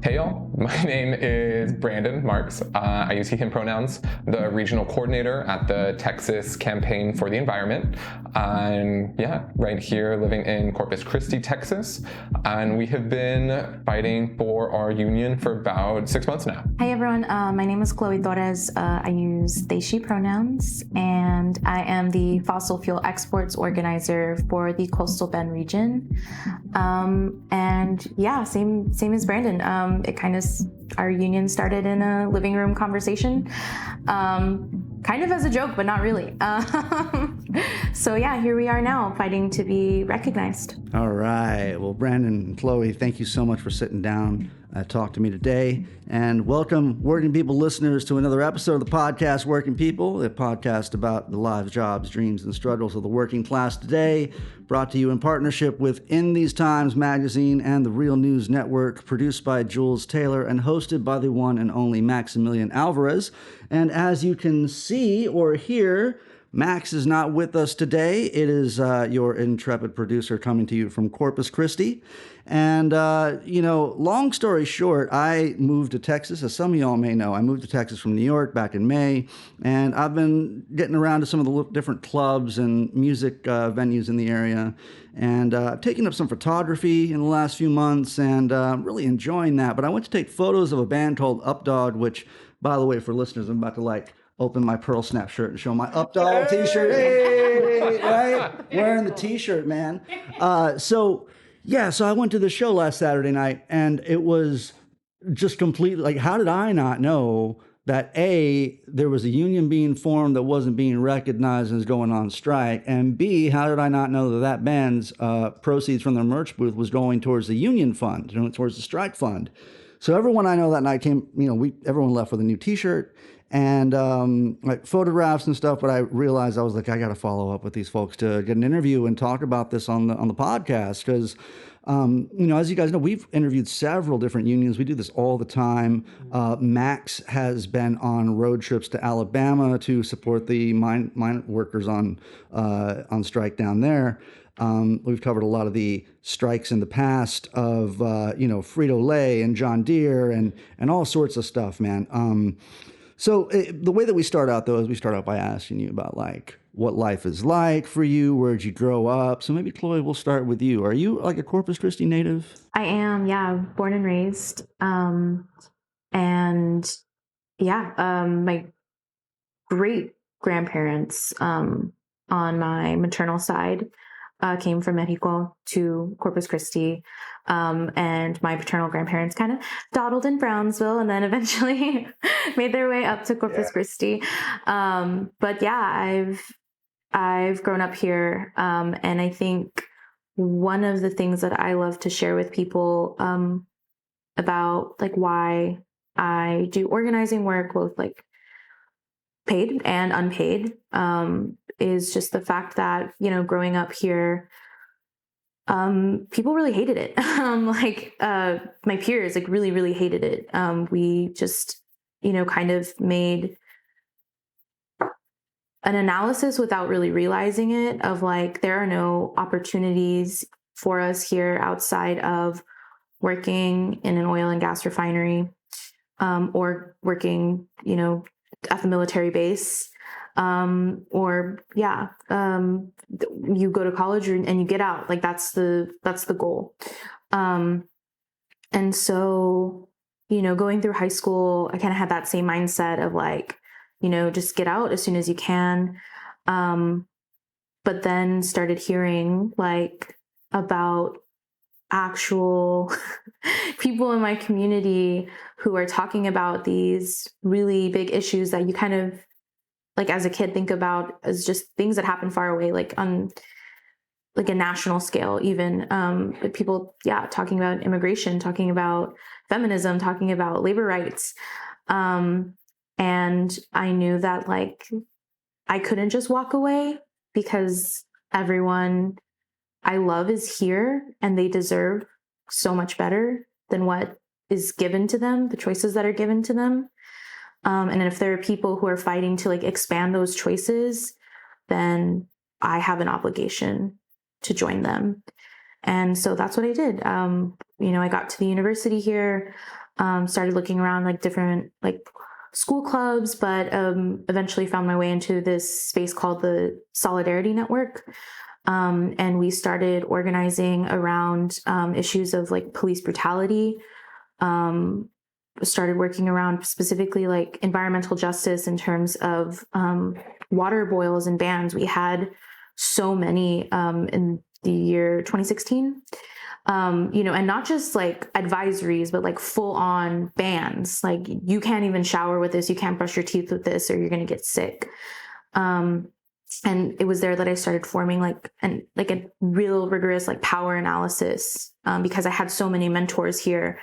Hey y'all, my name is Brandon Marks. I use he, him pronouns, the regional coordinator at the Texas Campaign for the Environment. I'm, right here living in Corpus Christi, Texas. And we have been fighting for our union for about 6 months now. Hi everyone, my name is Chloe Torres. I use they, she pronouns, and I am the fossil fuel exports organizer for the Coastal Bend region. Same as Brandon. Our union started in a living room conversation, kind of as a joke, but not really. Here we are now, fighting to be recognized. All right. Well, Brandon and Chloe, thank you so much for sitting down talk to me today. And welcome, Working People listeners, to another episode of the podcast Working People, a podcast about the lives, jobs, dreams, and struggles of the working class today, brought to you in partnership with In These Times magazine and the Real News Network, produced by Jules Taylor and hosted by the one and only Maximilian Alvarez. And as you can see or hear, Max is not with us today. It is your intrepid producer coming to you from Corpus Christi. And, long story short, I moved to Texas. As some of y'all may know, I moved to Texas from New York back in May. And I've been getting around to some of the different clubs and music venues in the area. And I've taken up some photography in the last few months and really enjoying that. But I went to take photos of a band called Updog, which, by the way, for listeners, I'm about to open my Pearl Snap shirt and show my Updog t-shirt. Hey, right? Wearing the t-shirt, man. So I went to the show last Saturday night, and it was just completely how did I not know that A, there was a union being formed that wasn't being recognized and was going on strike, and B, how did I not know that band's proceeds from their merch booth was going towards the union fund, towards the strike fund. So everyone I know that night came, everyone left with a new t-shirt and photographs and stuff. But I realized I got to follow up with these folks to get an interview and talk about this on the podcast. Because, as you guys know, we've interviewed several different unions. We do this all the time. Max has been on road trips to Alabama to support the mine workers on strike down there. We've covered a lot of the strikes in the past of, Frito-Lay and John Deere and all sorts of stuff, man. So the way that we start out, though, is we start out by asking you about, what life is like for you. Where'd you grow up? So maybe, Chloe, we'll start with you. Are you, a Corpus Christi native? I am, born and raised. My great-grandparents on my maternal side came from Mexico to Corpus Christi, and my paternal grandparents kind of dawdled in Brownsville and then eventually made their way up to Corpus Christi. I've grown up here, and I think one of the things that I love to share with people about why I do organizing work, both paid and unpaid, is just the fact that, growing up here, people really hated it. My peers, really, really hated it. We just, kind of made an analysis without really realizing it of there are no opportunities for us here outside of working in an oil and gas refinery, or working, at the military base. You go to college and you get out. That's the goal. And so, going through high school, I kind of had that same mindset of just get out as soon as you can. But then started hearing about actual people in my community who are talking about these really big issues that you kind of as a kid think about as just things that happen far away, on a national scale, even people, talking about immigration, talking about feminism, talking about labor rights. And I knew that I couldn't just walk away because everyone I love is here and they deserve so much better than what is given to them, the choices that are given to them. And if there are people who are fighting to expand those choices, then I have an obligation to join them. And so that's what I did. I got to the university here. started looking around like different like school clubs, but eventually found my way into this space called the Solidarity Network. And we started organizing around issues of like police brutality. Started working around specifically like environmental justice in terms of water boils and bans. We had so many in the year 2016. And not just like advisories, but like full on bans. Like you can't even shower with this, you can't brush your teeth with this, or you're going to get sick. And it was there that I started forming like a real rigorous like power analysis, because I had so many mentors here,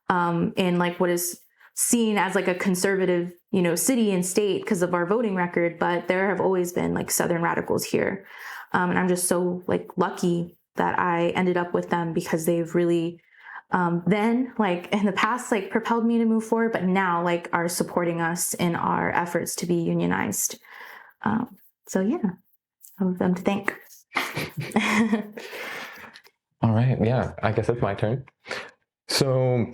in like what is seen as like a conservative, city and state because of our voting record, but there have always been like Southern radicals here. And I'm just so like lucky that I ended up with them, because they've really then like in the past like propelled me to move forward, but now like are supporting us in our efforts to be unionized. So yeah, I have them to thank. All right, yeah, I guess it's my turn. So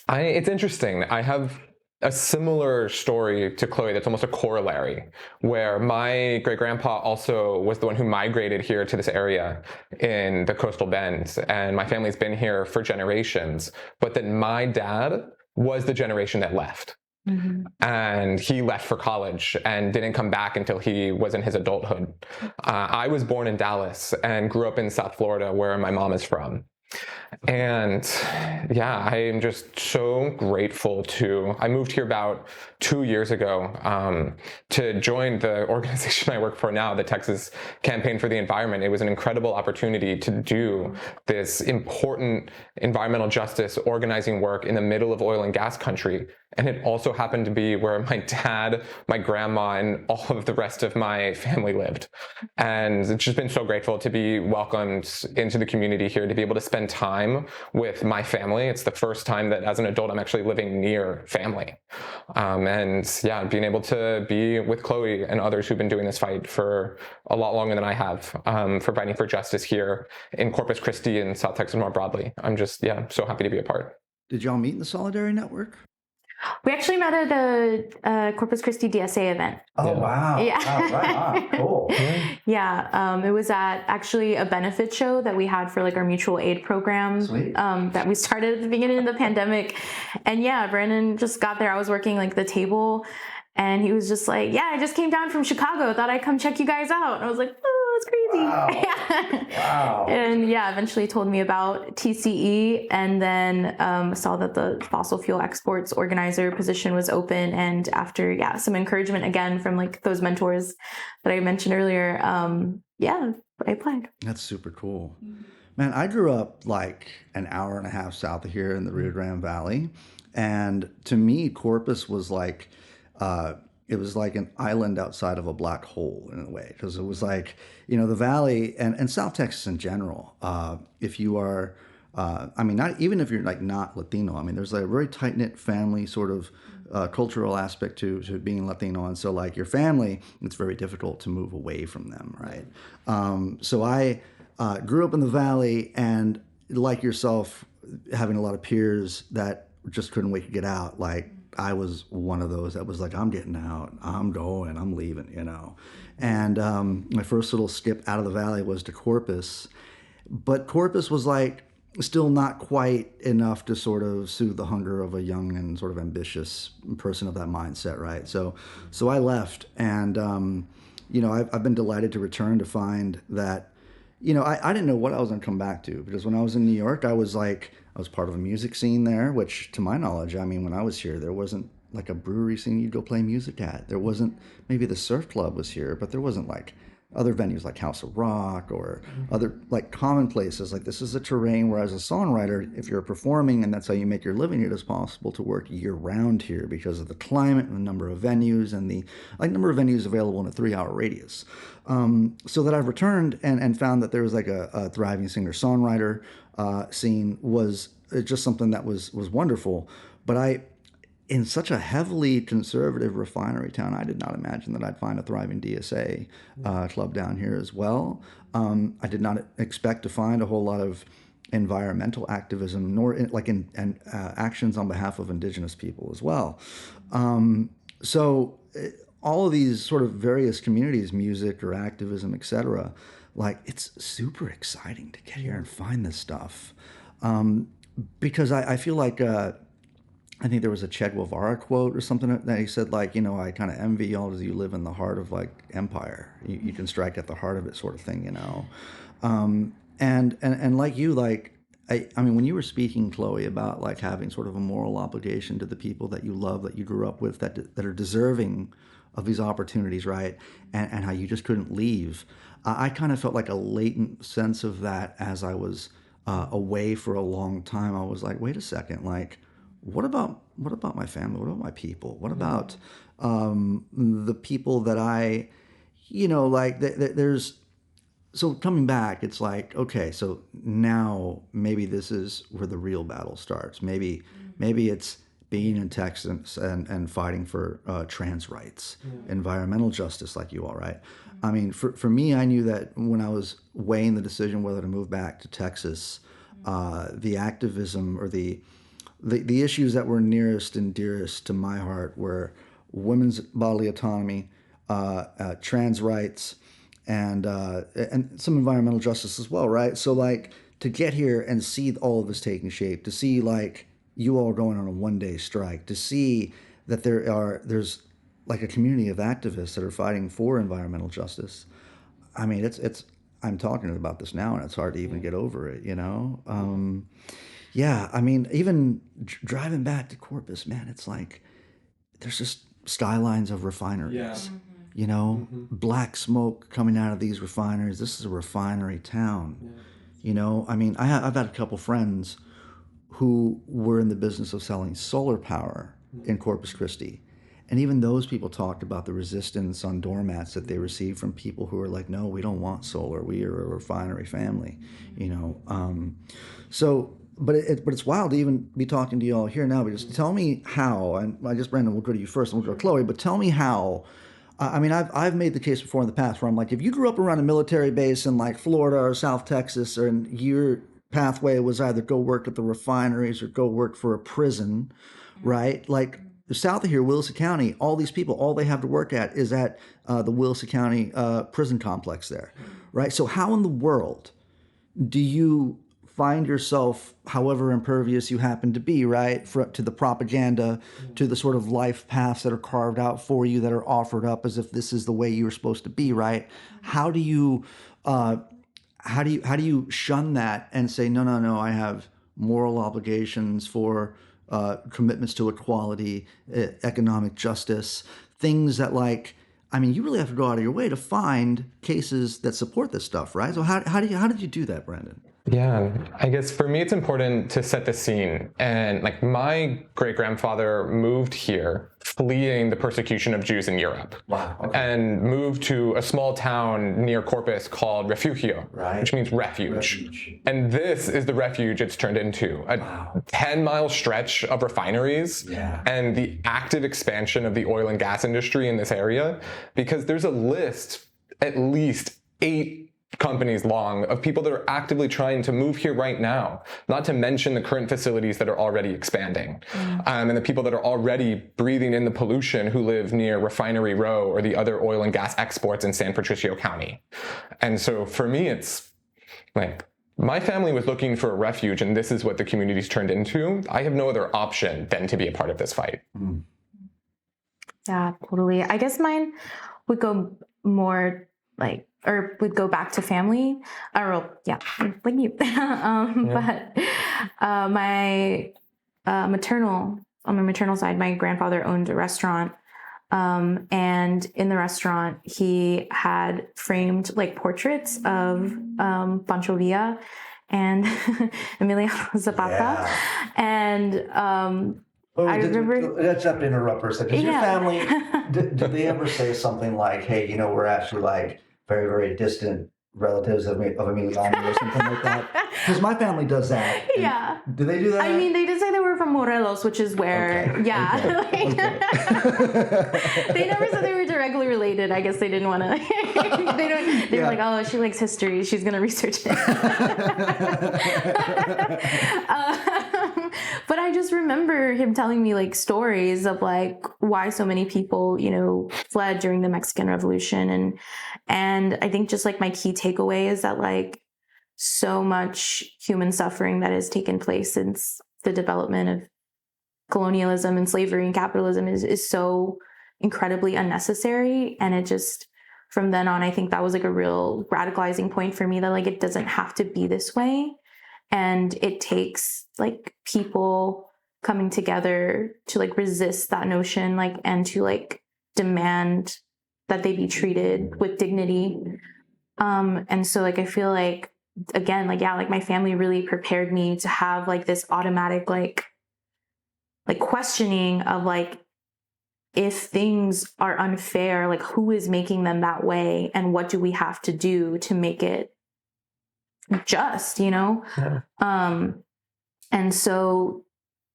it's interesting. I have a similar story to Chloe that's almost a corollary, where my great-grandpa also was the one who migrated here to this area in the coastal bend, and my family's been here for generations, but then my dad was the generation that left. Mm-hmm. And he left for college and didn't come back until he was in his adulthood. I was born in Dallas and grew up in South Florida, where my mom is from. And yeah, I am just so grateful I moved here about 2 years ago to join the organization I work for now, the Texas Campaign for the Environment. It was an incredible opportunity to do this important environmental justice organizing work in the middle of oil and gas country. And it also happened to be where my dad, my grandma, and all of the rest of my family lived. And it's just been so grateful to be welcomed into the community here, to be able to spend time with my family. It's the first time that as an adult I'm actually living near family. And yeah, being able to be with Chloe and others who've been doing this fight for a lot longer than I have, for fighting for justice here in Corpus Christi and South Texas more broadly. I'm just, so happy to be a part. Did y'all meet in the Solidarity Network? We actually met at a Corpus Christi DSA event. Oh, wow. Yeah. Wow, right on. Cool. Yeah. It was at actually a benefit show that we had for like our mutual aid program. Sweet. That we started at the beginning of the pandemic. And yeah, Brandon just got there. I was working like the table, and he was just like, yeah, I just came down from Chicago. Thought I'd come check you guys out. And I was like, oh, that's crazy. Wow. Yeah. Wow. And yeah, eventually told me about TCE, and then saw that the fossil fuel exports organizer position was open. And after, some encouragement again from like those mentors that I mentioned earlier, I applied. That's super cool. Man, I grew up like an hour and a half south of here in the Rio Grande Valley. And to me, Corpus was like, it was like an island outside of a black hole in a way, because it was like, the valley and South Texas in general, if you are, not even if you're like not Latino, there's like a very tight knit family sort of cultural aspect to being Latino. And so like your family, it's very difficult to move away from them. Right. So I grew up in the valley, and like yourself, having a lot of peers that just couldn't wait to get out. Like, I was one of those that was like, I'm getting out, I'm going, I'm leaving, And my first little skip out of the valley was to Corpus. But Corpus was like still not quite enough to sort of soothe the hunger of a young and sort of ambitious person of that mindset, right? So I left, and I've been delighted to return to find that, I didn't know what I was going to come back to, because when I was in New York, I was part of a music scene there, which to my knowledge, when I was here, there wasn't like a brewery scene you'd go play music at. There wasn't, maybe the surf club was here, but there wasn't like other venues like House of Rock or other like common places. Like, this is a terrain where, as a songwriter, if you're performing and that's how you make your living, it is possible to work year round here because of the climate and the number of venues and the number of venues available in a 3-hour radius. So that I've returned and found that there was like a thriving singer-songwriter scene was just something that was wonderful. But in such a heavily conservative refinery town, I did not imagine that I'd find a thriving DSA club down here as well. I did not expect to find a whole lot of environmental activism, nor actions on behalf of indigenous people as well. So all of these sort of various communities, music or activism, etc., like it's super exciting to get here and find this stuff. Because I feel like, I think there was a Che Guevara quote or something that he said, like, I kind of envy y'all as you live in the heart of like empire. You can strike at the heart of it, sort of thing, And like you, like, I mean, when you were speaking, Chloe, about like having sort of a moral obligation to the people that you love, that you grew up with, that are deserving of these opportunities, right? And how you just couldn't leave. I kind of felt like a latent sense of that as I was away for a long time. I was like, wait a second, like, what about my family? What about my people? What about the people that I, like, there's. So coming back, it's like, okay, so now maybe this is where the real battle starts. Maybe it's being in Texas and fighting for trans rights, environmental justice, like you all, right? I mean, for me, I knew that when I was weighing the decision whether to move back to Texas, the activism or the issues that were nearest and dearest to my heart were women's bodily autonomy, trans rights, and some environmental justice as well, right? So like to get here and see all of this taking shape, to see like you all going on a one-day strike, to see that there's like a community of activists that are fighting for environmental justice. I mean, it's I'm talking about this now and it's hard to even get over it, Yeah, I mean, even driving back to Corpus, man, it's like there's just skylines of refineries. Black smoke coming out of these refineries. This is a refinery town. I mean, I've had a couple friends who were in the business of selling solar power in Corpus Christi. And even those people talked about the resistance on doormats that they received from people who are like, no, we don't want solar. We are a refinery family, But it's wild to even be talking to you all here now. But just tell me how, and I guess, Brandon, we'll go to you first and we'll go to Chloe, but tell me how. I mean, I've made the case before in the past where I'm like, if you grew up around a military base in like Florida or South Texas, and your pathway was either go work at the refineries or go work for a prison, right? Like south of here, Wilson County, all these people, all they have to work at is at the Wilson County prison complex there, right? So how in the world do you find yourself, however impervious you happen to be, right, to the propaganda, to the sort of life paths that are carved out for you, that are offered up as if this is the way you were supposed to be, right? How do you shun that and say, no, I have moral obligations for commitments to equality, economic justice, things that, like, I mean, you really have to go out of your way to find cases that support this stuff, right? So how did you do that, Brandon? Yeah, I guess for me, it's important to set the scene. And like my great-grandfather moved here fleeing the persecution of Jews in Europe. Wow. Okay. And moved to a small town near Corpus called Refugio, right, which means refuge. And this is the refuge it's turned into. A 10-mile stretch of refineries and the active expansion of the oil and gas industry in this area, because there's a list, at least 8 companies long, of people that are actively trying to move here right now, not to mention the current facilities that are already expanding, and the people that are already breathing in the pollution who live near Refinery Row or the other oil and gas exports in San Patricio County. And so for me, it's like, my family was looking for a refuge, and this is what the community's turned into. I have no other option than to be a part of this fight. Yeah, totally. I guess mine would go more like, or would go back to family, like you. But on my maternal side, my grandfather owned a restaurant, and in the restaurant, he had framed like portraits of Pancho Villa and Emiliano Zapata, and I remember. Let's have to interrupt for a second. Does your family, did they ever say something like, hey, we're actually like very, very distant relatives of Emiliano or something like that? Because my family does that. Yeah. Do they do that? I mean, they did say they were from Morelos, close, which is where, they never said they were directly related. I guess they didn't want to. They were like, oh, she likes history. She's going to research it. But I just remember him telling me like stories of like why so many people, fled during the Mexican Revolution. And I think just like my key takeaway is that like so much human suffering that has taken place since the development of colonialism and slavery and capitalism is so incredibly unnecessary. And it just, from then on, I think that was like a real radicalizing point for me that like it doesn't have to be this way. And it takes like people coming together to like resist that notion, like, and to like demand that they be treated with dignity. And so like I feel like, again, like, yeah, like my family really prepared me to have like this automatic like questioning of like, if things are unfair, like who is making them that way, and what do we have to do to make it just, Yeah. And so,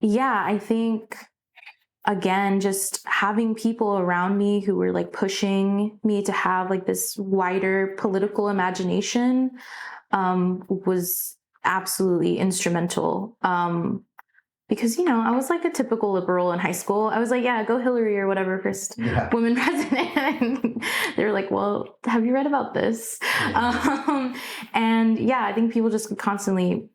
yeah, I think, again, just having people around me who were like pushing me to have like this wider political imagination was absolutely instrumental. Because, I was like a typical liberal in high school. I was like, yeah, go Hillary or whatever, first woman president. And they were like, well, have you read about this? Yeah. And yeah, I think people just constantly,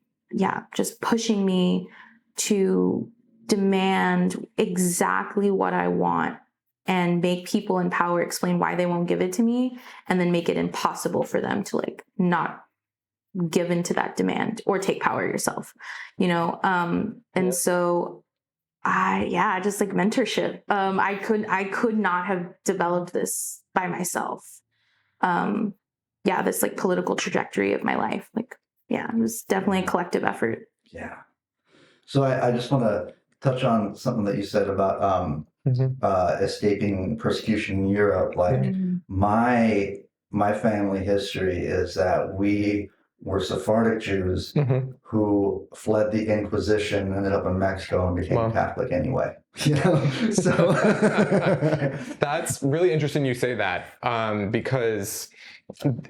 just pushing me to demand exactly what I want and make people in power explain why they won't give it to me, and then make it impossible for them to like not give into that demand or take power yourself, and so just like mentorship. I could not have developed this by myself. This like political trajectory of my life. Like, it was definitely a collective effort. Yeah. So I just want to touch on something that you said about escaping persecution in Europe. Like my family history is that we were Sephardic Jews who fled the Inquisition, ended up in Mexico, and became Catholic anyway. So that's really interesting you say that, because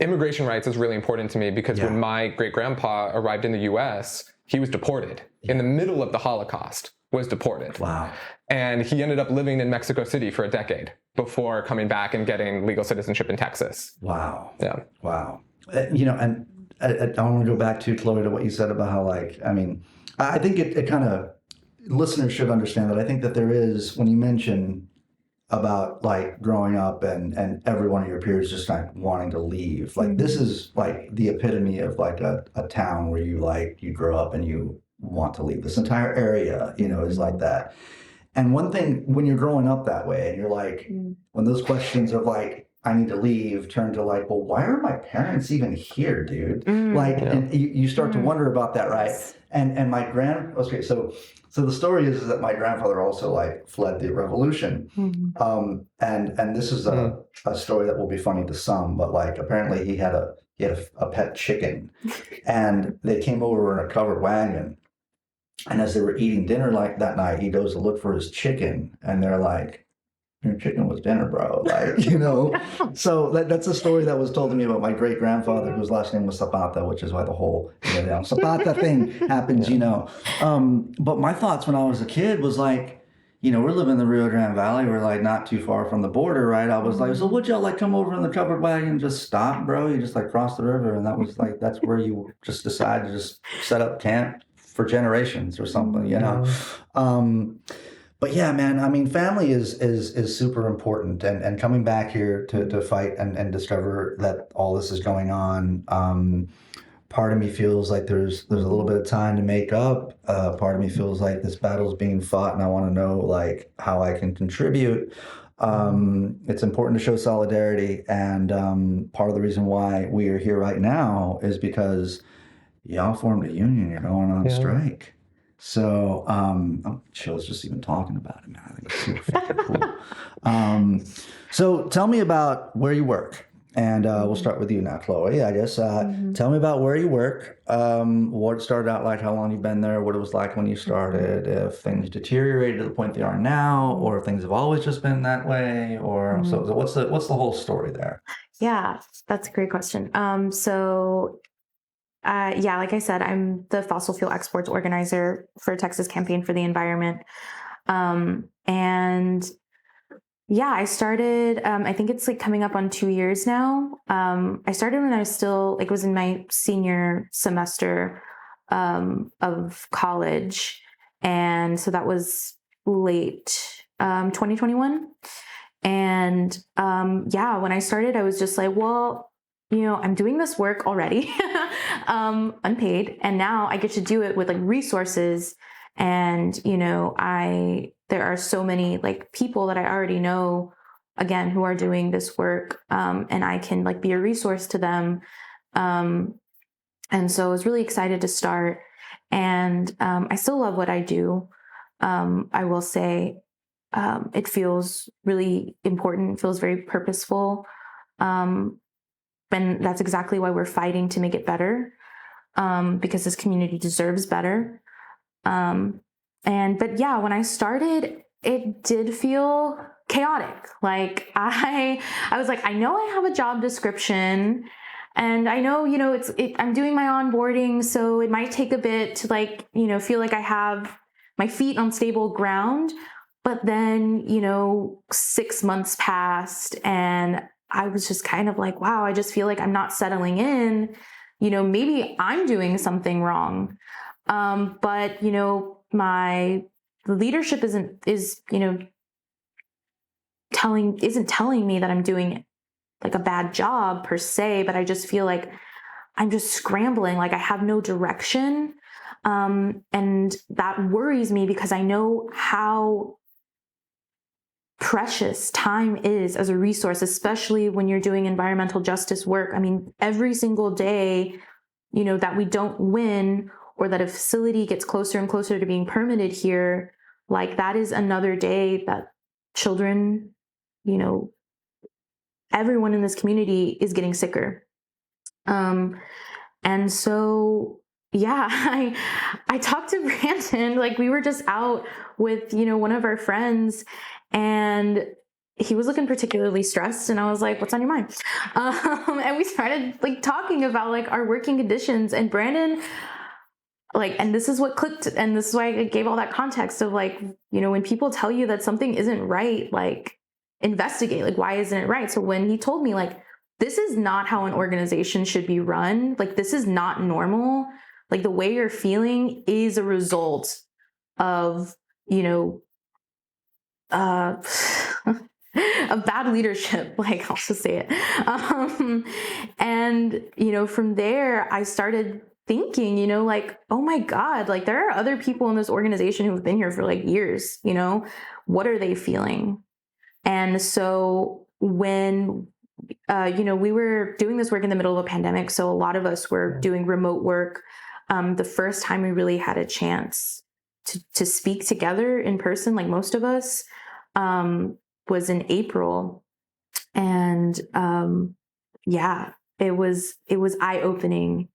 immigration rights is really important to me, because when my great-grandpa arrived in the U.S., he was deported in the middle of the Holocaust, was deported. Wow. And he ended up living in Mexico City for a decade before coming back and getting legal citizenship in Texas. Wow. Yeah. Wow. And I want to go back to, Chloe, to what you said about how, I think it kind of, listeners should understand that I think that there is, when you mention about like growing up and every one of your peers just like wanting to leave, like this is like the epitome of like a town where you grow up and you want to leave. This entire area, is like that. And one thing, when you're growing up that way and you're like, when those questions of like, I need to leave, turn to like, well, why are my parents even here, dude? And you start to wonder about that, right? And my so the story is that my grandfather also like fled the revolution. And this is a story that will be funny to some, but like apparently he had a pet chicken, and they came over in a covered wagon. And as they were eating dinner like that night, he goes to look for his chicken, and they're like, your chicken was dinner, bro. Like, So that's a story that was told to me about my great grandfather, whose last name was Zapata, which is why the whole Zapata thing happens, But my thoughts when I was a kid was like, we're living in the Rio Grande Valley. We're like not too far from the border, right? I was like, so would y'all like come over in the covered wagon and just stop, bro? You just like cross the river, and that was like, that's where you just decide to just set up camp for generations or something, But yeah, man, I mean, family is super important, and coming back here to fight and discover that all this is going on. Part of me feels like there's a little bit of time to make up. Part of me feels like this battle's being fought, and I want to know like how I can contribute. It's important to show solidarity, and part of the reason why we are here right now is because y'all formed a union. You're going on strike. So I'm chills just even talking about it, man. I think it's super fucking cool. So tell me about where you work And we'll start with you now, Chloe. I guess tell me about where you work, what it started out like, how long you've been there, what it was like when you started, if things deteriorated to the point they are now, or if things have always just been that way, or so what's the whole story there? Yeah, that's a great question. Yeah, like I said, I'm the fossil fuel exports organizer for Texas Campaign for the Environment. And yeah, I started, I think it's like coming up on 2 years now. I started when I was still, like, was in my senior semester of college. And so that was late 2021. And yeah, when I started, I was just like, well, I'm doing this work already, unpaid, and now I get to do it with like resources. And, there are so many like people that I already know, again, who are doing this work, and I can like be a resource to them. And so I was really excited to start, and I still love what I do. I will say, it feels really important, feels very purposeful. And that's exactly why we're fighting to make it better, because this community deserves better. But yeah, when I started, it did feel chaotic. Like I was like, I know I have a job description, and I know, I'm doing my onboarding, so it might take a bit to like, feel like I have my feet on stable ground. But then, 6 months passed, and I was just kind of like, wow, I just feel like I'm not settling in. Maybe I'm doing something wrong. But my leadership isn't telling me that I'm doing like a bad job per se, but I just feel like I'm just scrambling, like I have no direction. And that worries me because I know how precious time is as a resource, especially when you're doing environmental justice work. I mean, every single day, that we don't win, or that a facility gets closer and closer to being permitted here, like that is another day that children, everyone in this community is getting sicker. And so, yeah, I talked to Brandon, like we were just out with, one of our friends, and he was looking particularly stressed, and I was like, what's on your mind? And we started like talking about like our working conditions, and Brandon, like, and this is what clicked, and this is why I gave all that context of like, when people tell you that something isn't right, like investigate, like, why isn't it right? So when he told me like, this is not how an organization should be run, like, this is not normal, like the way you're feeling is a result of, of bad leadership, like I'll just say it. And, from there, I started thinking, like, oh my God, like there are other people in this organization who've been here for like years, what are they feeling? And so when, we were doing this work in the middle of a pandemic, so a lot of us were doing remote work. The first time we really had a chance to speak together in person, like most of us, was in April. And yeah, it was eye-opening,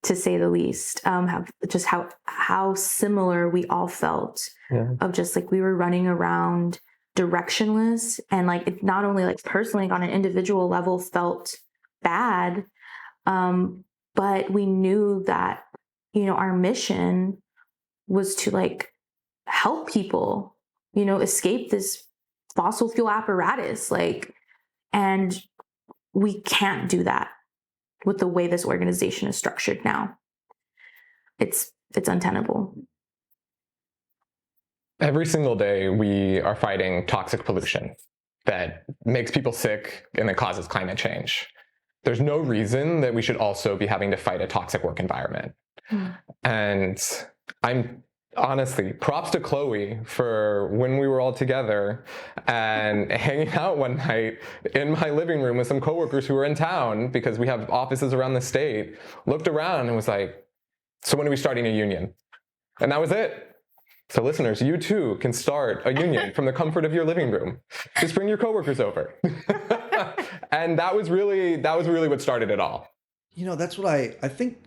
to say the least. How similar we all felt, of just like we were running around directionless, and like it not only like personally on an individual level felt bad, but we knew that our mission was to like help people escape this fossil fuel apparatus, like, and we can't do that with the way this organization is structured now. It's untenable. Every single day, we are fighting toxic pollution that makes people sick and that causes climate change. There's no reason that we should also be having to fight a toxic work environment. And I'm honestly, props to Chloe for when we were all together and hanging out one night in my living room with some coworkers who were in town, because we have offices around the state, looked around and was like, so when are we starting a union? And that was it. So listeners, you too can start a union from the comfort of your living room. Just bring your coworkers over. And that was really what started it all. You know, that's what I think,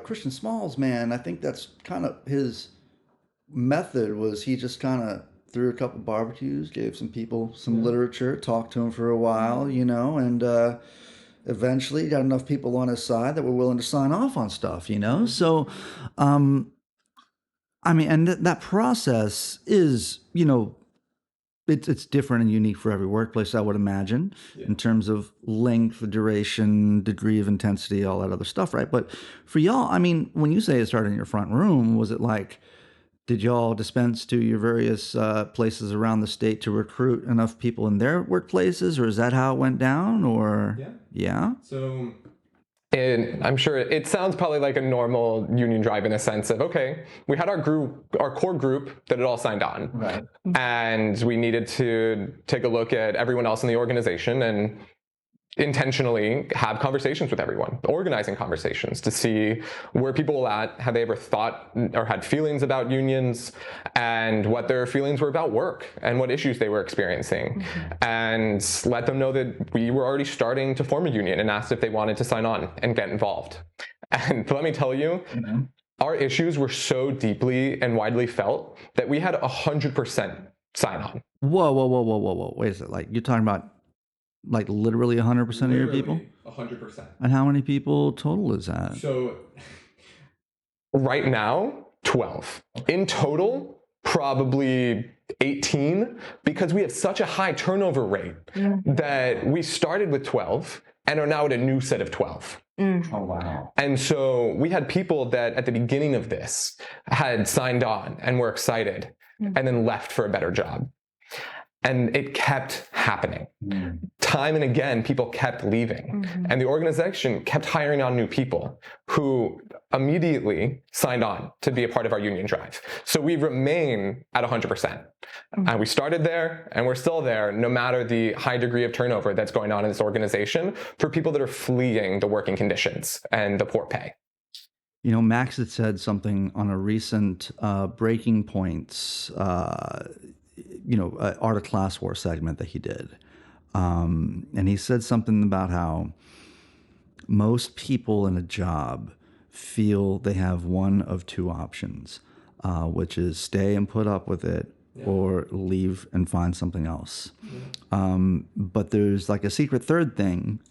Christian Smalls, man, I think that's kind of his method was he just kind of threw a couple barbecues, gave some people some literature, talked to him for a while, and eventually got enough people on his side that were willing to sign off on stuff, So, I mean, and that process is, it's different and unique for every workplace, I would imagine, in terms of length, duration, degree of intensity, all that other stuff, right? But for y'all, I mean, when you say it started in your front room, was it like, did y'all dispense to your various places around the state to recruit enough people in their workplaces, or is that how it went down? Or yeah. So, I'm sure it sounds probably like a normal union drive in a sense of, okay, we had our core group that had all signed on, right, and we needed to take a look at everyone else in the organization and intentionally have conversations with everyone, organizing conversations to see where people were at, had they ever thought or had feelings about unions, and what their feelings were about work and what issues they were experiencing, and let them know that we were already starting to form a union and asked if they wanted to sign on and get involved. And let me tell you, our issues were so deeply and widely felt that we had 100% sign on. Whoa. Wait a second. Like, you're talking about like literally 100% of your people? 100%. And how many people total is that? So right now, 12. In total, probably 18, because we have such a high turnover rate that we started with 12 and are now at a new set of 12. Oh, wow. And so we had people that at the beginning of this had signed on and were excited and then left for a better job. And it kept happening. Time and again, people kept leaving. And the organization kept hiring on new people who immediately signed on to be a part of our union drive. So we remain at 100%. And we started there, and we're still there, no matter the high degree of turnover that's going on in this organization for people that are fleeing the working conditions and the poor pay. Max had said something on a recent Breaking Points Art of Class War segment that he did. And he said something about how most people in a job feel they have one of two options, which is stay and put up with it or leave and find something else. But there's like a secret third thing,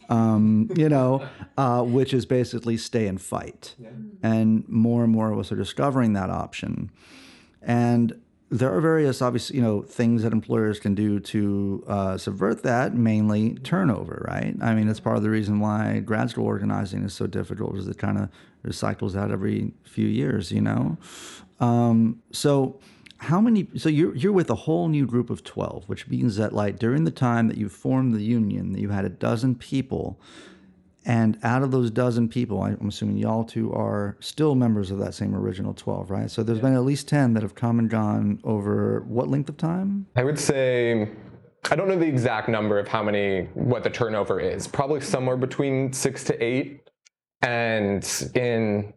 which is basically stay and fight. And more of us are discovering that option. And there are various, obviously, things that employers can do to subvert that, mainly turnover, right? I mean, that's part of the reason why grad school organizing is so difficult, is it kind of cycles out every few years, So you're with a whole new group of 12, which means that like during the time that you formed the union, that you had a dozen people. And out of those dozen people, I'm assuming y'all two are still members of that same original 12, right? So there's been at least 10 that have come and gone over what length of time? I would say, I don't know the exact number of what the turnover is. Probably somewhere between 6 to 8, and in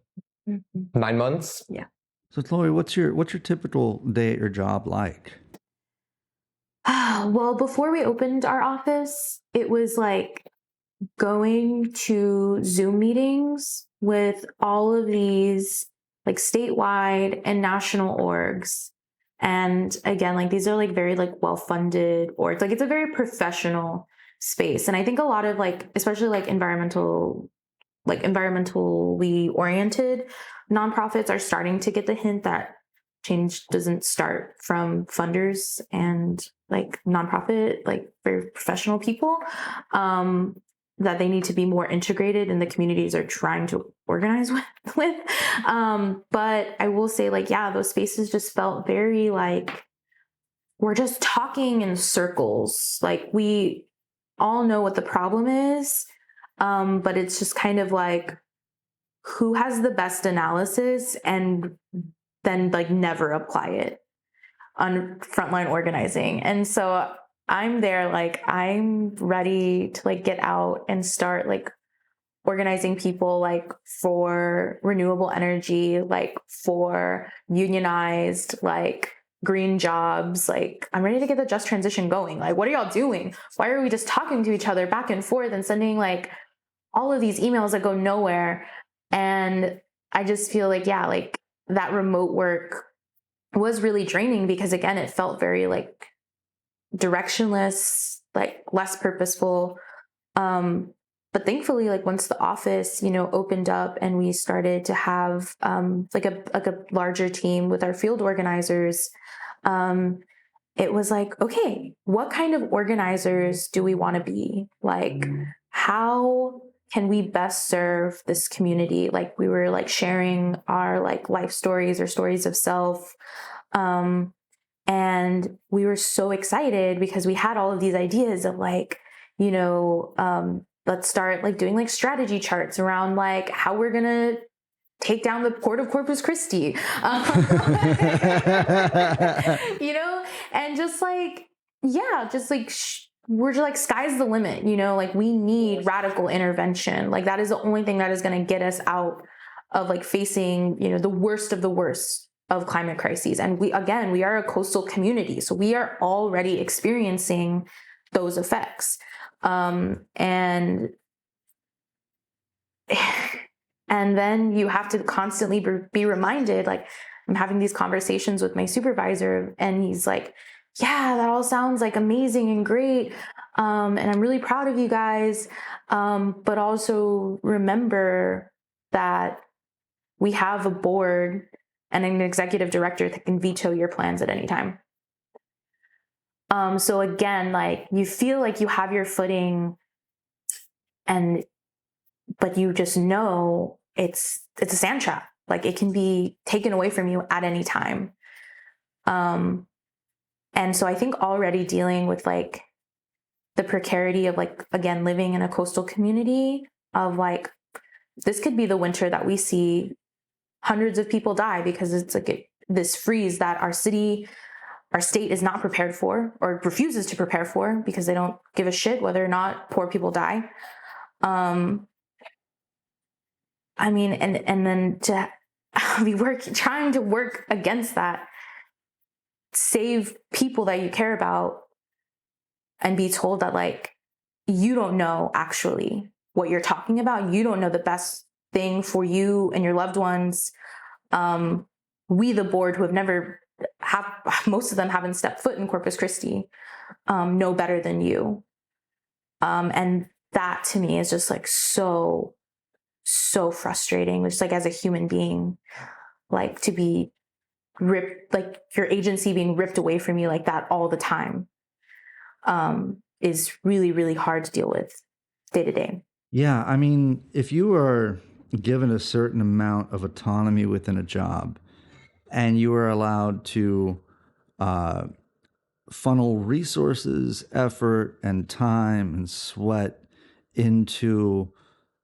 9 months. Yeah. So Chloe, what's your typical day at your job like? Well, before we opened our office, it was like going to Zoom meetings with all of these like statewide and national orgs. And again, like these are like very like well-funded orgs. Like it's a very professional space. And I think a lot of like, especially like environmentally oriented nonprofits are starting to get the hint that change doesn't start from funders and like nonprofit, like very professional people. That they need to be more integrated in the communities they're trying to organize with. But I will say like, yeah, those spaces just felt very like, we're just talking in circles. Like we all know what the problem is. But it's just kind of like, who has the best analysis and then like never apply it on frontline organizing. And so I'm there, like, I'm ready to like get out and start like organizing people like for renewable energy, like for unionized, like green jobs. Like, I'm ready to get the just transition going. Like, what are y'all doing? Why are we just talking to each other back and forth and sending like all of these emails that go nowhere? And I just feel like, yeah, like that remote work was really draining because, again, it felt very like directionless, like less purposeful. But thankfully, like once the office, opened up and we started to have like a larger team with our field organizers, it was like, okay, what kind of organizers do we want to be? Like, how can we best serve this community? Like, we were like sharing our like life stories or stories of self. And we were so excited because we had all of these ideas of like, let's start like doing like strategy charts around like how we're going to take down the port of Corpus Christi, and just like, yeah, just like, we're just like, sky's the limit, like we need radical intervention. Like that is the only thing that is going to get us out of like facing, the worst of the worst of climate crises. And we are a coastal community, so we are already experiencing those effects. And then you have to constantly be reminded, like I'm having these conversations with my supervisor and he's like, yeah, that all sounds like amazing and great. And I'm really proud of you guys. But also remember that we have a board and an executive director that can veto your plans at any time. So again, like you feel like you have your footing but you just know it's a sand trap. Like it can be taken away from you at any time. And so I think already dealing with like the precarity of like, again, living in a coastal community of like, this could be the winter that we see hundreds of people die because it's like this freeze that our state is not prepared for or refuses to prepare for because they don't give a shit whether or not poor people die. I mean, and then to be trying to work against that, save people that you care about, and be told that like, you don't know actually what you're talking about. You don't know the best thing for you and your loved ones. We, the board, who most of them haven't stepped foot in Corpus Christi, know better than you. And that to me is just like so frustrating, just like as a human being, like to be ripped, like your agency being ripped away from you like that all the time, is really, really hard to deal with day to day. Yeah. I mean, if you are given a certain amount of autonomy within a job and you are allowed to funnel resources, effort, and time and sweat into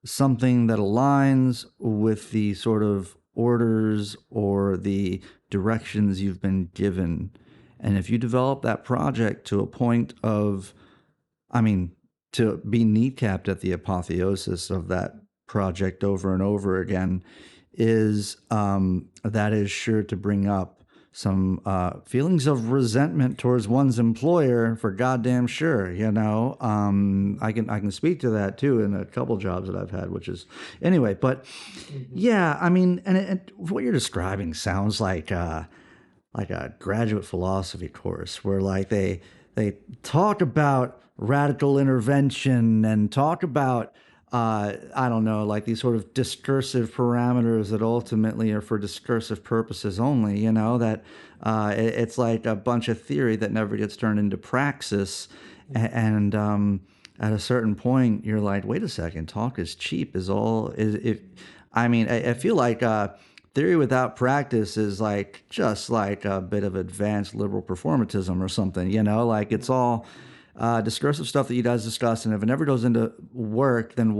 something that aligns with the sort of orders or the directions you've been given. And if you develop that project to a point of, to be kneecapped at the apotheosis of that project over and over again, that is sure to bring up some feelings of resentment towards one's employer, for goddamn sure. I can speak to that too in a couple jobs that I've had, which is anyway. But yeah, I mean, and what you're describing sounds like a graduate philosophy course where like they talk about radical intervention and talk about I don't know, like these sort of discursive parameters that ultimately are for discursive purposes only, that it's like a bunch of theory that never gets turned into praxis. And at a certain point, you're like, wait a second, talk is cheap I feel like theory without practice is like just like a bit of advanced liberal performatism or something, like it's all discursive stuff that you guys discuss, and if it never goes into work, then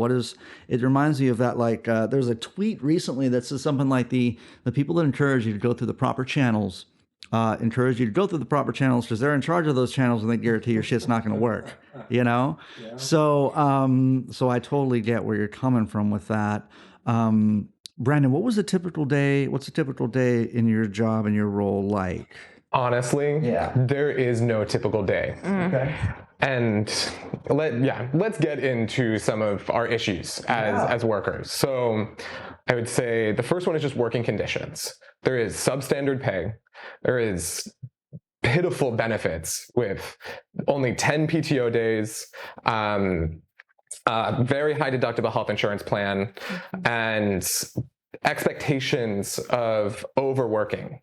it reminds me of that, like there's a tweet recently that says something like the people that encourage you to go through the proper channels because they're in charge of those channels and they guarantee your shit's not going to work, Yeah. So I totally get where you're coming from with that. Brandon, what's a typical day in your job and your role like? Honestly, Yeah. there is no typical day. Okay. And let's get into some of our issues as workers. So I would say the first one is just working conditions. There is substandard pay. There is pitiful benefits with only 10 PTO days, very high deductible health insurance plan, and expectations of overworking.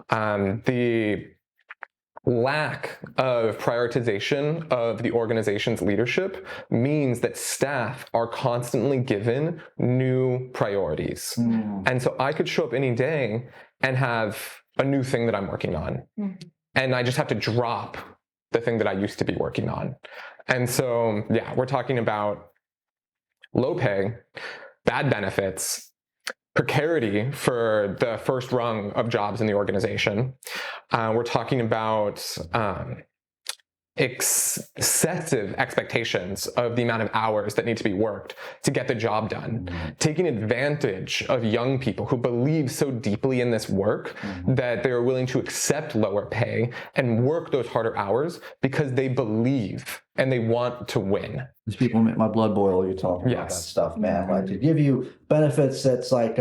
The lack of prioritization of the organization's leadership means that staff are constantly given new priorities. And so I could show up any day and have a new thing that I'm working on. And I just have to drop the thing that I used to be working on. And so, we're talking about low pay, bad benefits, precarity for the first rung of jobs in the organization. We're talking about excessive expectations of the amount of hours that need to be worked to get the job done, taking advantage of young people who believe so deeply in this work that they're willing to accept lower pay and work those harder hours because they believe and they want to win. These people make my blood boil. You talking about that stuff, man. Like to give you benefits that's like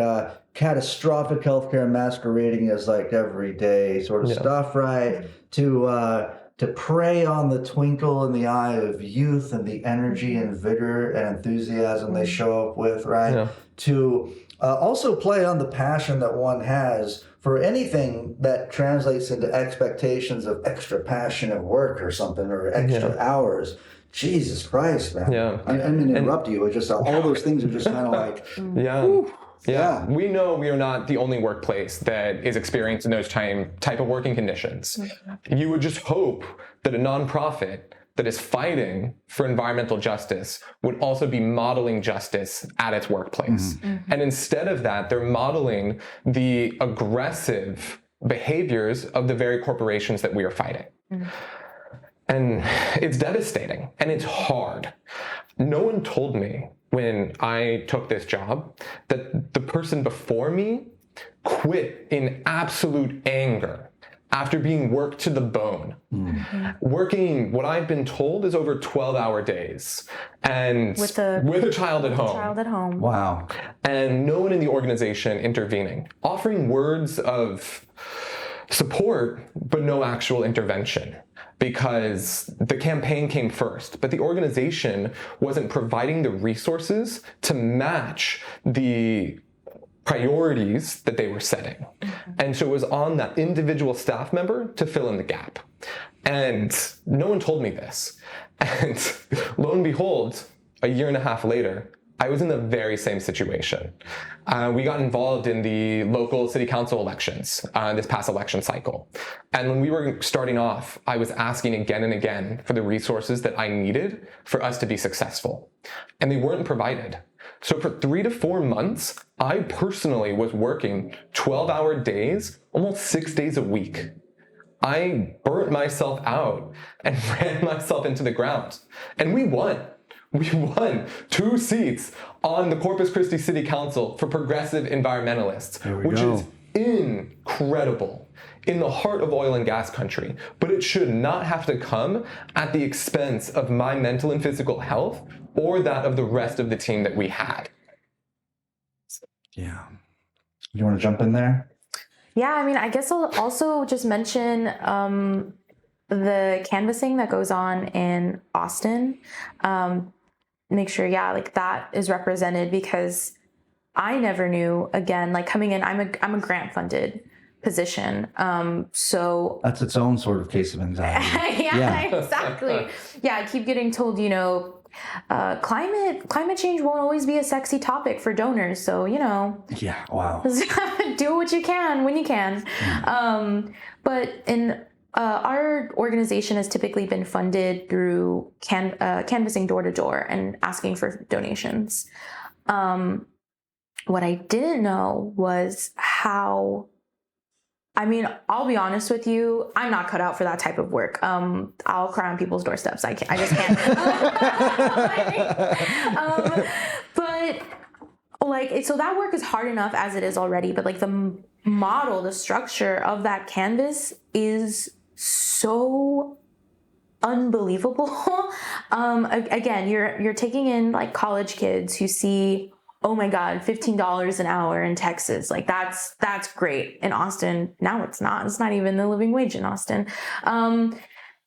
catastrophic healthcare masquerading as like everyday sort of stuff, right? To prey on the twinkle in the eye of youth and the energy and vigor and enthusiasm they show up with, right? To also play on the passion that one has for anything that translates into expectations of extra passionate work or something, or extra hours. Jesus Christ, man. I didn't interrupt you. It's just all those things are just kind of like, Yeah, we know we are not the only workplace that is experiencing those type of working conditions. You would just hope that a nonprofit that is fighting for environmental justice would also be modeling justice at its workplace. And instead of that, they're modeling the aggressive behaviors of the very corporations that we are fighting. And it's devastating and it's hard. No one told me when I took this job that the person before me quit in absolute anger after being worked to the bone. Working what I've been told is over 12-hour days and with a child at home. Wow. And no one in the organization intervening, offering words of support, but no actual intervention. Because the campaign came first, but the organization wasn't providing the resources to match the priorities that they were setting. And so it was on that individual staff member to fill in the gap. And no one told me this. And lo and behold, a year and a half later, I was in the very same situation. We got involved in the local city council elections this past election cycle. And when we were starting off, I was asking again and again for the resources that I needed for us to be successful. And they weren't provided. So for 3 to 4 months, I personally was working 12-hour days, almost 6 days a week. I burnt myself out and ran myself into the ground. And we won. We won 2 seats on the Corpus Christi City Council for progressive environmentalists, which is incredible in the heart of oil and gas country. But it should not have to come at the expense of my mental and physical health or that of the rest of the team that we had. Yeah. You want to jump in there? Yeah, I mean, I guess I'll also just mention the canvassing that goes on in Austin. Make sure, like that is represented, because I never knew, again, like coming in, I'm a grant funded position. So that's its own sort of case of anxiety. Exactly. I keep getting told, climate change won't always be a sexy topic for donors. So, Yeah. Wow. do what you can when you can. But in our organization has typically been funded through canvassing door to door and asking for donations. What I didn't know was how, I'll be honest with you, I'm not cut out for that type of work. I'll cry on people's doorsteps. I just can't. But so that work is hard enough as it is already, but like the model, the structure of that canvas is so unbelievable. Again, you're taking in like college kids who see, oh my God, $15 an hour in Texas. Like that's great. In Austin, now it's not even the living wage in Austin.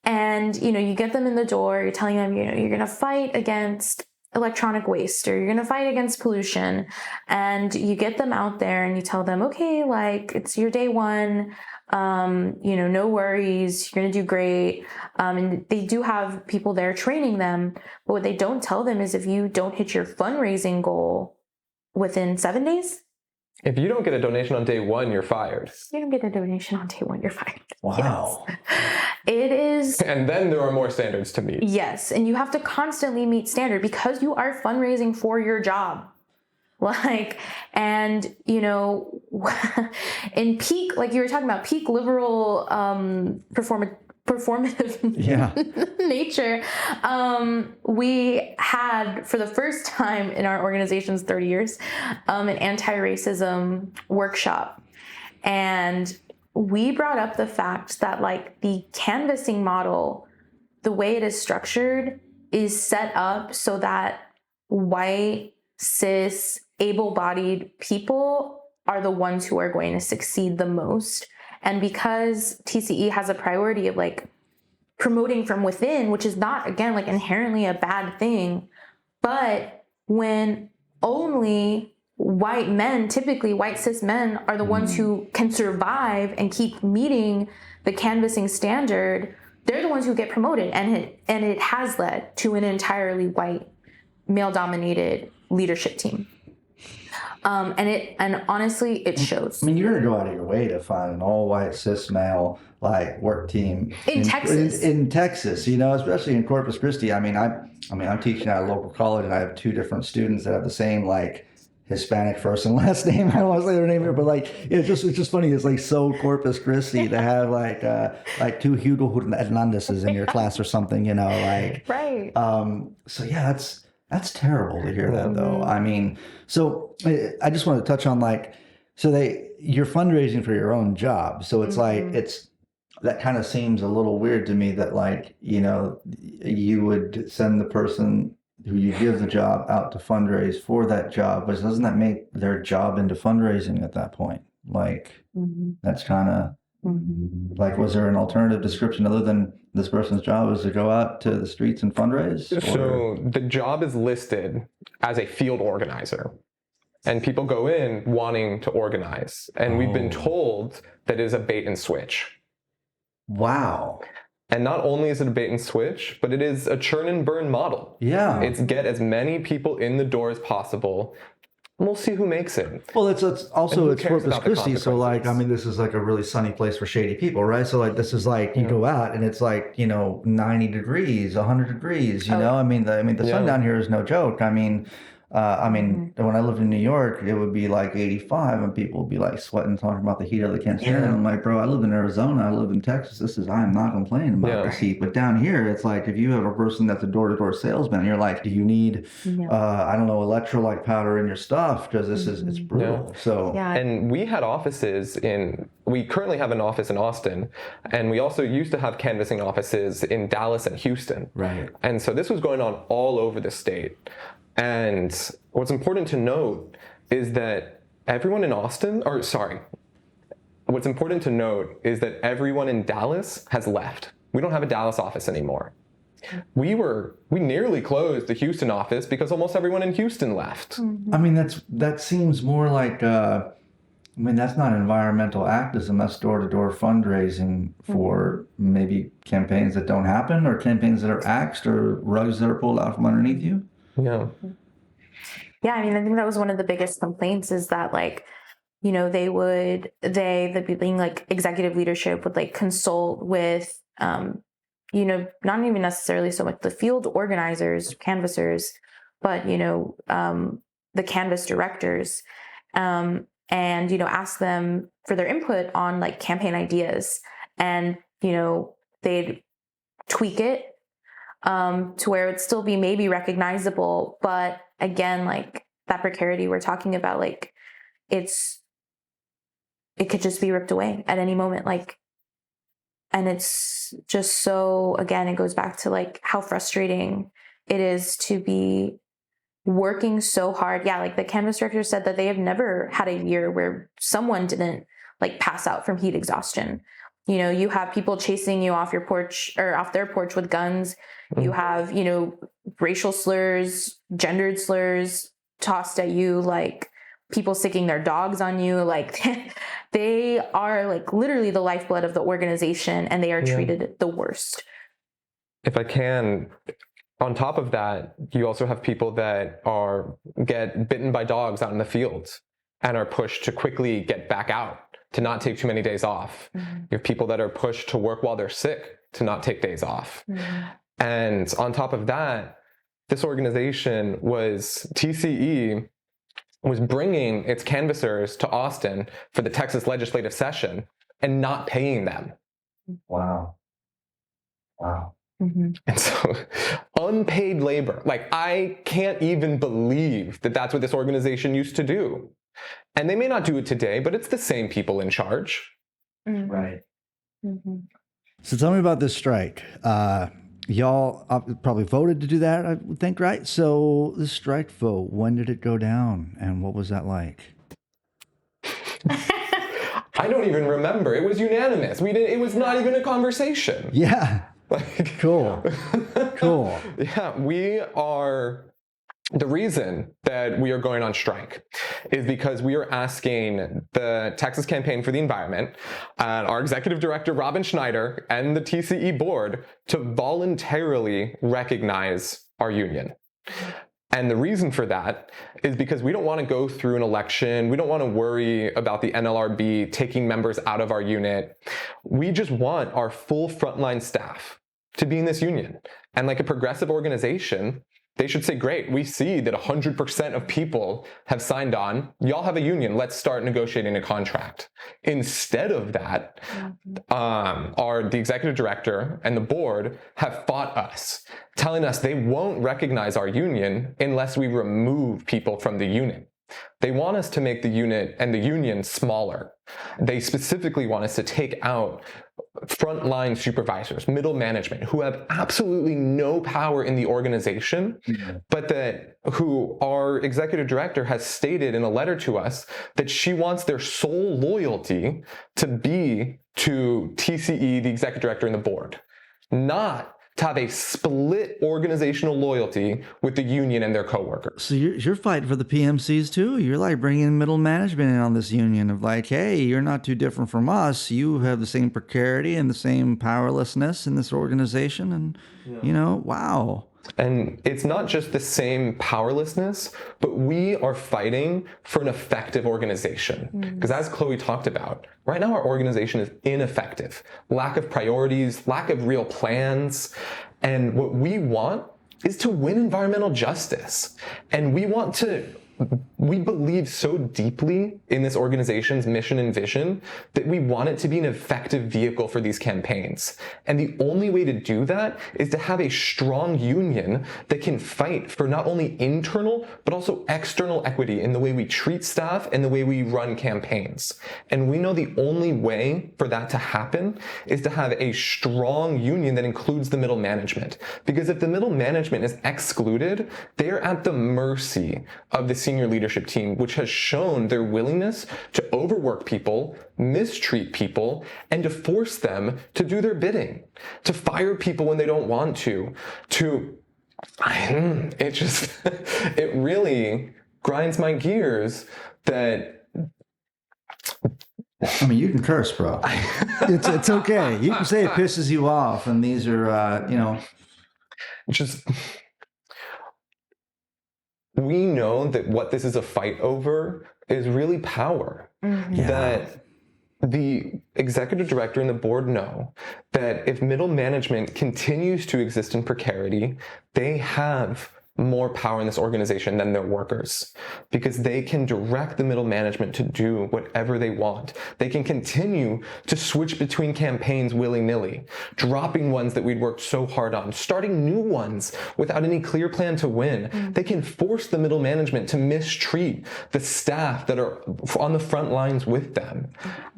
And you get them in the door, you're telling them, you're going to fight against electronic waste, or you're going to fight against pollution. And you get them out there and you tell them, okay, like it's your day one. No worries, you're going to do great. And they do have people there training them. But what they don't tell them is if you don't hit your fundraising goal within 7 days, if you don't get a donation on day one, you're fired. You don't get a donation on day one, you're fired. Wow. Yes. It is. And then there are more standards to meet. Yes. And you have to constantly meet standard because you are fundraising for your job. And in peak, like you were talking about, peak liberal performative nature, we had, for the first time in our organization's 30 years, an anti-racism workshop. And we brought up the fact that like the canvassing model, the way it is structured, is set up so that white, cis, able-bodied people are the ones who are going to succeed the most. And because TCE has a priority of like promoting from within, which is not, again, like inherently a bad thing, but when only white men, typically white cis men, are the ones who can survive and keep meeting the canvassing standard, they're the ones who get promoted. And it has led to an entirely white, male-dominated leadership team. And honestly, it shows. I mean, you're gonna go out of your way to find an all-white cis male like work team in Texas. In Texas, especially in Corpus Christi. I'm teaching at a local college, and I have two different students that have the same like Hispanic first and last name. I don't want to say their name here, but like it's just funny. It's like so Corpus Christi to have like two Hugo Hernandezes in your class or something. Right. So yeah, that's terrible to hear that, though. I mean, so I just want to touch on you're fundraising for your own job. So it's that kind of seems a little weird to me that you would send the person who you give the job out to fundraise for that job, but doesn't that make their job into fundraising at that point? That's kind of was there an alternative description other than this person's job is to go out to the streets and fundraise? So the job is listed as a field organizer, and people go in wanting to organize, and we've been told that it is a bait and switch. Wow. And not only is it a bait and switch, but it is a churn and burn model. Yeah. It's get as many people in the door as possible. We'll see who makes it. Well, it's Corpus Christi, so this is like a really sunny place for shady people, right? So this is you go out and it's 90 degrees, 100 degrees, the sun down here is no joke. When I lived in New York, it would be 85 and people would be sweating, talking about the heat they can't stand. And I'm like, bro, I live in Arizona, I live in Texas. I am not complaining about the heat. But down here, it's if you have a person that's a door-to-door salesman, you're do you need, electrolyte powder in your stuff? Because it's brutal. Yeah. So, and we had offices we currently have an office in Austin, and we also used to have canvassing offices in Dallas and Houston. Right. And so this was going on all over the state. And what's important to note is that everyone in what's important to note is that everyone in Dallas has left. We don't have a Dallas office anymore. We nearly closed the Houston office because almost everyone in Houston left. That seems more that's not environmental activism, that's door-to-door fundraising for maybe campaigns that don't happen or campaigns that are axed or rugs that are pulled out from underneath you. Yeah. Yeah, I think that was one of the biggest complaints is that the executive leadership would consult with not even necessarily so much the field organizers, canvassers, but the canvas directors, and ask them for their input on campaign ideas, and they'd tweak it to where it'd still be maybe recognizable, but again, that precarity we're talking about, it's it could just be ripped away at any moment. Like, and it's just so, again, it goes back to like how frustrating it is to be working so hard. Yeah, like the canvas director said that they have never had a year where someone didn't like pass out from heat exhaustion. You know, you have people chasing you off your porch or off their porch with guns. You have, you know, racial slurs, gendered slurs tossed at you, like people sticking their dogs on you. Like they are like literally the lifeblood of the organization, and they are treated the worst. If I can, on top of that, you also have people that get bitten by dogs out in the fields and are pushed to quickly get back out, to not take too many days off. Mm-hmm. You have people that are pushed to work while they're sick, to not take days off. Mm-hmm. And on top of that, this organization TCE was bringing its canvassers to Austin for the Texas legislative session and not paying them. Wow. Mm-hmm. And so unpaid labor, like I can't even believe that that's what this organization used to do. And they may not do it today, but it's the same people in charge. Mm-hmm. Right. Mm-hmm. So tell me about this strike. Y'all probably voted to do that, I would think, right? So the strike vote, when did it go down and what was that like? I don't even remember. It was unanimous. It was not even a conversation. Yeah. Like, cool. Yeah, the reason that we are going on strike is because we are asking the Texas Campaign for the Environment, our executive director, Robin Schneider, and the TCE board to voluntarily recognize our union. And the reason for that is because we don't want to go through an election. We don't want to worry about the NLRB taking members out of our unit. We just want our full frontline staff to be in this union. And like a progressive organization, they should say, great, we see that 100% of people have signed on. Y'all have a union. Let's start negotiating a contract. Instead of that, the executive director and the board have fought us, telling us they won't recognize our union unless we remove people from the unit. They want us to make the unit and the union smaller. They specifically want us to take out frontline supervisors, middle management, who have absolutely no power in the organization, but who our executive director has stated in a letter to us that she wants their sole loyalty to be to TCE, the executive director, and the board, not to have a split organizational loyalty with the union and their coworkers. So you're fighting for the PMCs too? You're like bringing middle management in on this union of like, hey, you're not too different from us. You have the same precarity and the same powerlessness in this organization. And, you know, wow. And it's not just the same powerlessness, but we are fighting for an effective organization. Because as Chloe talked about, right now our organization is ineffective. Lack of priorities, lack of real plans. And what we want is to win environmental justice. And we believe so deeply in this organization's mission and vision that we want it to be an effective vehicle for these campaigns. And the only way to do that is to have a strong union that can fight for not only internal, but also external equity in the way we treat staff and the way we run campaigns. And we know the only way for that to happen is to have a strong union that includes the middle management. Because if the middle management is excluded, they are at the mercy of the senior leadership team, which has shown their willingness to overwork people, mistreat people, and to force them to do their bidding, to fire people when they don't want to it really grinds my gears that... I mean, you can curse, bro. It's okay. You can say it pisses you off, and these are, just... We know that what this is a fight over is really power. Mm-hmm. Yeah. That the executive director and the board know that if middle management continues to exist in precarity, they have more power in this organization than their workers, because they can direct the middle management to do whatever they want. They can continue to switch between campaigns willy-nilly, dropping ones that we'd worked so hard on, starting new ones without any clear plan to win. They can force the middle management to mistreat the staff that are on the front lines with them.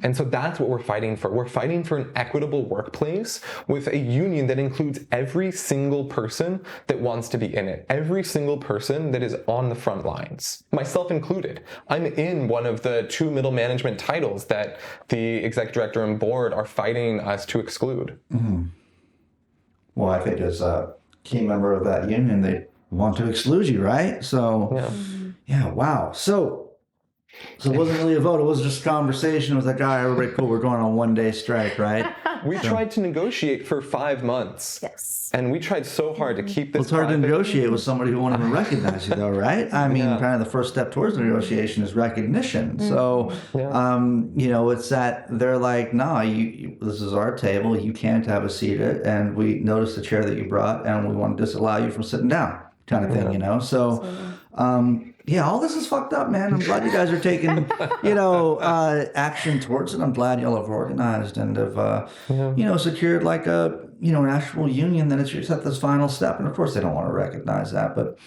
And so that's what we're fighting for. We're fighting for an equitable workplace with a union that includes every single person that wants to be in it, every single person that is on the front lines, myself included. I'm in one of the 2 middle management titles that the executive director and board are fighting us to exclude. Mm-hmm. Well, I think as a key member of that union, they want to exclude you, right? So, yeah, wow. So it wasn't really a vote. It was just a conversation with that guy. Everybody, cool, we're going on 1-day strike, right? We tried to negotiate for 5 months. Yes. And we tried so hard to keep this. Well, it's hard to negotiate with somebody who won't even recognize you, though, right? I mean, kind of the first step towards negotiation is recognition. So, it's that they're like, no, this is our table. You can't have a seat at it. And we noticed the chair that you brought, and we want to disallow you from sitting down, kind of thing, So, all this is fucked up, man. I'm glad you guys are taking, action towards it. I'm glad y'all have organized and have, secured like an actual union that it's at this final step. And of course, they don't want to recognize that. But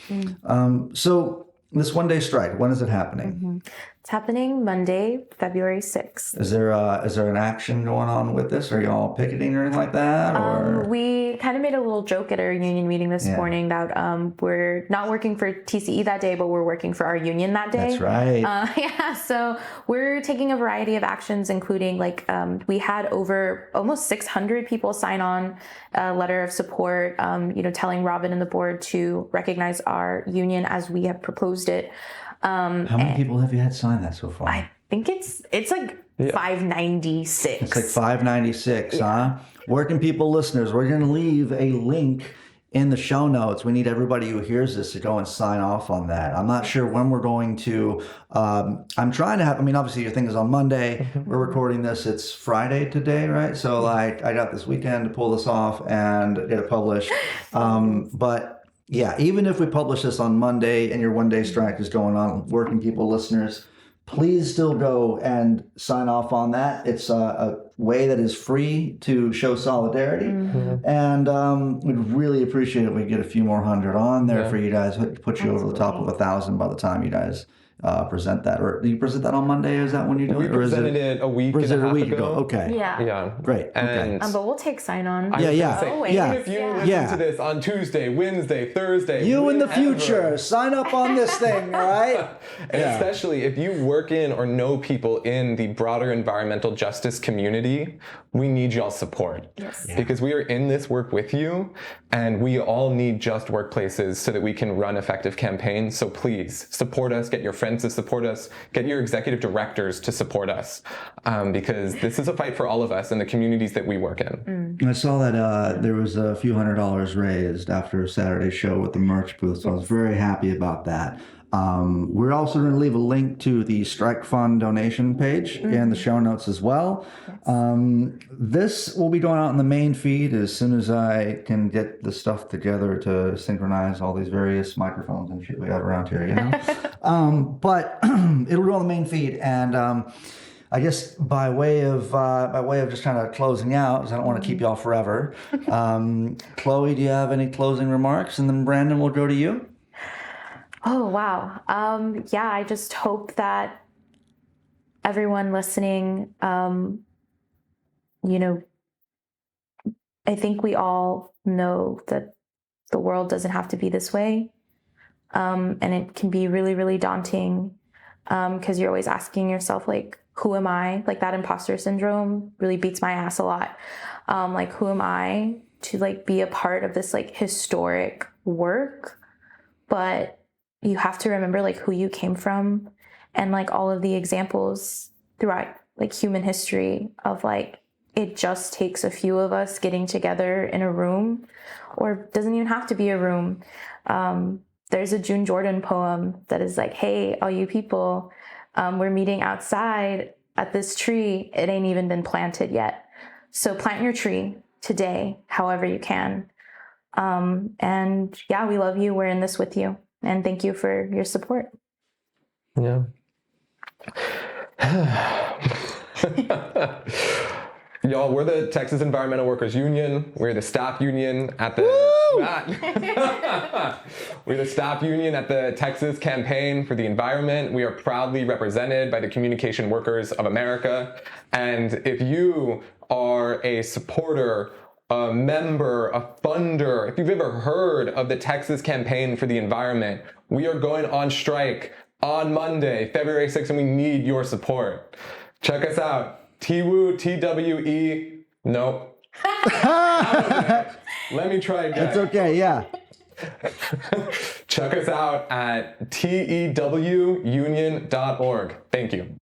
so this 1-day strike, when is it happening? It's happening Monday, February 6th. Is there an action going on with this? Are y'all picketing or anything like that? Or we kind of made a little joke at our union meeting this morning that we're not working for TCE that day, but we're working for our union that day. That's right. So we're taking a variety of actions, including we had over almost 600 people sign on a letter of support, telling Robin and the board to recognize our union as we have proposed it. How many people have you had sign that so far? I think it's like 596. It's like 596, huh? Working People listeners, we're going to leave a link in the show notes. We need everybody who hears this to go and sign off on that. I'm not sure when we're going to, I'm trying to have, obviously your thing is on Monday. We're recording this. It's Friday today, right? So I got this weekend to pull this off and get it published. But yeah, even if we publish this on Monday and your 1-day strike is going on, Working People listeners, please still go and sign off on that. It's a way that is free to show solidarity. And we'd really appreciate it if we get a few more hundred on there for you guys, put you over the top of 1,000 by the time you guys present that. Or do you present that on Monday? Is that when you do it? We presented it a week and a half ago. Okay. Yeah. Great. Okay. But we'll take sign on. Even if you listen to this on Tuesday, Wednesday, Thursday, you in the future, sign up on this thing, all right? And especially if you work in or know people in the broader environmental justice community, we need y'all's support. Yes. Because we are in this work with you, and we all need just workplaces so that we can run effective campaigns. So please support us, get your friends to support us, get your executive directors to support us, because this is a fight for all of us in the communities that we work in. I saw that there was a few $100s raised after Saturday's show with the merch booth, so I was very happy about that. We're also going to leave a link to the Strike Fund donation page in the show notes as well. This will be going out in the main feed as soon as I can get the stuff together to synchronize all these various microphones and shit we got around here, But it'll go on the main feed, and I guess by way of just kind of closing out, because I don't want to keep y'all forever. Chloe, do you have any closing remarks? And then Brandon, we'll go to you. Oh, wow. I just hope that everyone listening, I think we all know that the world doesn't have to be this way. And it can be really, really daunting because you're always asking yourself, who am I? That imposter syndrome really beats my ass a lot. Who am I to be a part of this historic work? But you have to remember who you came from and all of the examples throughout human history of it just takes a few of us getting together in a room, or doesn't even have to be a room. There's a June Jordan poem that is hey, all you people, we're meeting outside at this tree. It ain't even been planted yet. So plant your tree today, however you can. And yeah, we love you. We're in this with you. And thank you for your support. Yeah. Y'all, we're the Texas Environmental Workers Union. We're the staff union at the we're the staff union at the Texas Campaign for the Environment. We are proudly represented by the Communication Workers of America. And if you are a supporter, a member, a funder, if you've ever heard of the Texas Campaign for the Environment, we are going on strike on Monday, February 6th, and we need your support. Check us out. TWE. Nope. Let me try again. That's okay, yeah. Check us out at tewunion.org. Thank you.